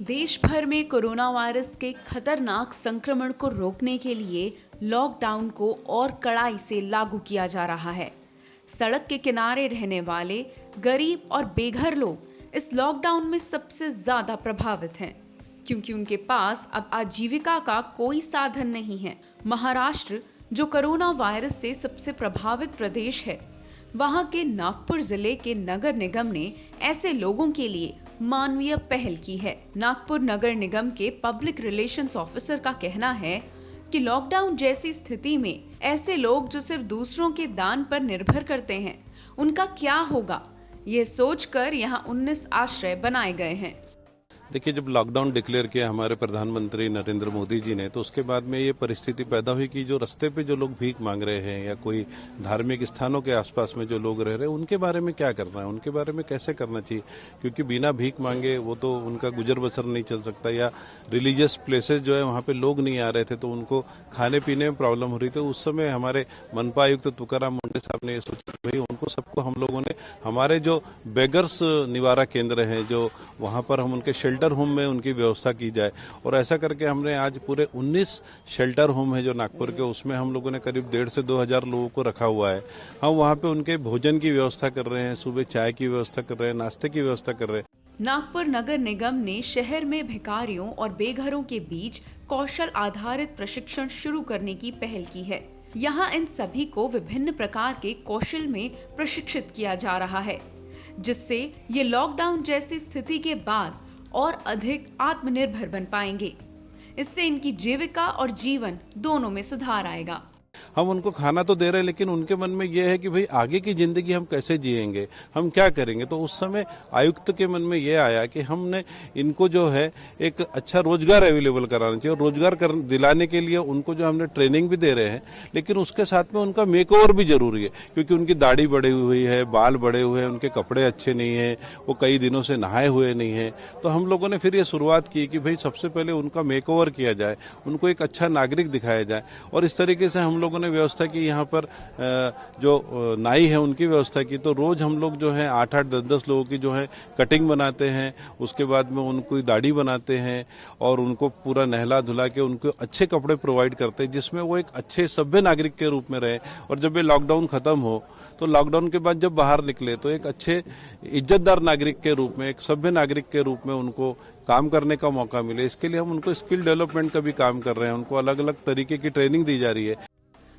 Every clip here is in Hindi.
देश भर में कोरोना वायरस के खतरनाक संक्रमण को रोकने के लिए लॉकडाउन को और कड़ाई से लागू किया जा रहा है। सड़क के किनारे रहने वाले गरीब और बेघर लोग इस लॉकडाउन में सबसे ज्यादा प्रभावित हैं, क्योंकि उनके पास अब आजीविका का कोई साधन नहीं है। महाराष्ट्र, जो कोरोना वायरस से सबसे प्रभावित प्रदेश है, वहां के नागपुर जिले के नगर निगम ने ऐसे लोगों के लिए मानवीय पहल की है। नागपुर नगर निगम के पब्लिक रिलेशंस ऑफिसर का कहना है कि लॉकडाउन जैसी स्थिति में ऐसे लोग जो सिर्फ दूसरों के दान पर निर्भर करते हैं, उनका क्या होगा, ये सोचकर यहाँ 19 आश्रय बनाए गए हैं। देखिए, जब लॉकडाउन डिक्लेयर किया हमारे प्रधानमंत्री नरेंद्र मोदी जी ने, तो उसके बाद में ये परिस्थिति पैदा हुई कि जो रास्ते पे जो लोग भीख मांग रहे हैं या कोई धार्मिक स्थानों के आसपास में जो लोग रह रहे हैं, उनके बारे में क्या करना है, उनके बारे में कैसे करना चाहिए, क्योंकि बिना भीख मांगे वो तो उनका गुजर बसर नहीं चल सकता। या रिलीजियस प्लेसेस जो है वहाँ पे लोग नहीं आ रहे थे, तो उनको खाने पीने में प्रॉब्लम हो रही थी। उस समय हमारे मनपा आयुक्त तुकाराम मुंडे साहब ने ये सोचा, भाई उनको सबको हम लोगों ने हमारे जो बेगर्स निवारा केंद्र हैं, जो वहाँ पर हम उनके शेल्टर होम में उनकी व्यवस्था की जाए। और ऐसा करके हमने आज पूरे 19 शेल्टर होम है जो नागपुर के, उसमें हम लोगों ने करीब 1,500 से 2,000 लोगों को रखा हुआ है। हम वहाँ पे उनके भोजन की व्यवस्था कर रहे हैं, सुबह चाय की व्यवस्था कर रहे हैं, नाश्ते की व्यवस्था कर रहे हैं। नागपुर नगर निगम ने शहर में भिखारियों और बेघरों के बीच कौशल आधारित प्रशिक्षण शुरू करने की पहल की है। यहाँ इन सभी को विभिन्न प्रकार के कौशल में प्रशिक्षित किया जा रहा है, जिससे ये लॉकडाउन जैसी स्थिति के बाद और अधिक आत्मनिर्भर बन पाएंगे। इससे इनकी जीविका और जीवन दोनों में सुधार आएगा। हम उनको खाना तो दे रहे हैं, लेकिन उनके मन में यह है कि भाई आगे की जिंदगी हम कैसे जिएंगे, हम क्या करेंगे। तो उस समय आयुक्त के मन में यह आया कि हमने इनको जो है एक अच्छा रोजगार अवेलेबल कराना चाहिए, और रोजगार दिलाने के लिए उनको जो हमने ट्रेनिंग भी दे रहे हैं, लेकिन उसके साथ में उनका मेकओवर भी जरूरी है, क्योंकि उनकी दाढ़ी बढ़ी हुई है, बाल बढ़े हुए हैं, उनके कपड़े अच्छे नहीं है, वो कई दिनों से नहाए हुए नहीं है। तो हम लोगों ने फिर ये शुरुआत की कि भाई सबसे पहले उनका मेकओवर किया जाए, उनको एक अच्छा नागरिक दिखाया जाए। और इस तरीके से हम लोगों ने व्यवस्था की, यहाँ पर जो नाई है उनकी व्यवस्था की। तो रोज हम लोग जो है 8-8, 10-10 लोगों की जो है कटिंग बनाते हैं, उसके बाद में उनको दाढ़ी बनाते हैं और उनको पूरा नहला धुला के उनको अच्छे कपड़े प्रोवाइड करते हैं, जिसमें वो एक अच्छे सभ्य नागरिक के रूप में रहे। और जब ये लॉकडाउन खत्म हो, तो लॉकडाउन के बाद जब बाहर निकले तो एक अच्छे इज्जतदार नागरिक के रूप में, एक सभ्य नागरिक के रूप में उनको काम करने का मौका मिले। इसके लिए हम उनको स्किल डेवलपमेंट का भी काम कर रहे हैं, उनको अलग अलग तरीके की ट्रेनिंग दी जा रही है।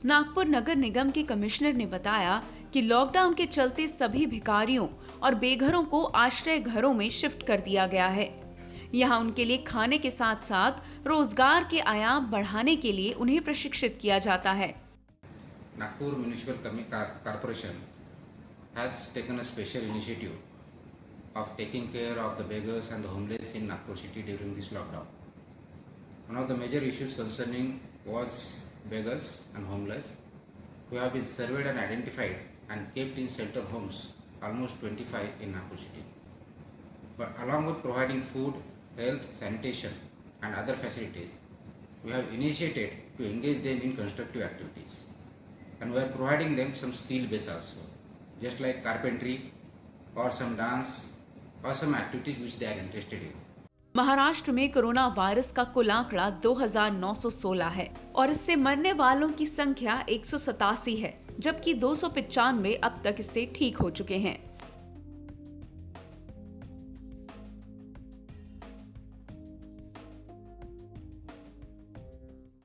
नागपुर नगर निगम के कमिश्नर ने बताया कि लॉकडाउन के चलते सभी भिखारियों और बेघरों को आश्रय घरों में शिफ्ट कर दिया गया है। यहाँ उनके लिए खाने के साथ साथ रोजगार के आयाम बढ़ाने के लिए उन्हें प्रशिक्षित किया जाता है। Nagpur municipal corporation has taken a special initiative of taking care of the beggars and the homeless in Nagpur city during this lockdown. One of the major issues concerning was beggars and homeless, who have been surveyed and identified and kept in shelter homes, almost 25 in Nagpur city. But along with providing food, health, sanitation and other facilities, we have initiated to engage them in constructive activities, and we are providing them some skill base also, just like carpentry or some dance or some activities which they are interested in. Maharashtra में कोरोना वायरस का कुल आंकड़ा 2,916 है और इससे मरने वालों की संख्या 187 है, जबकि 295 अब तक इससे ठीक हो चुके हैं।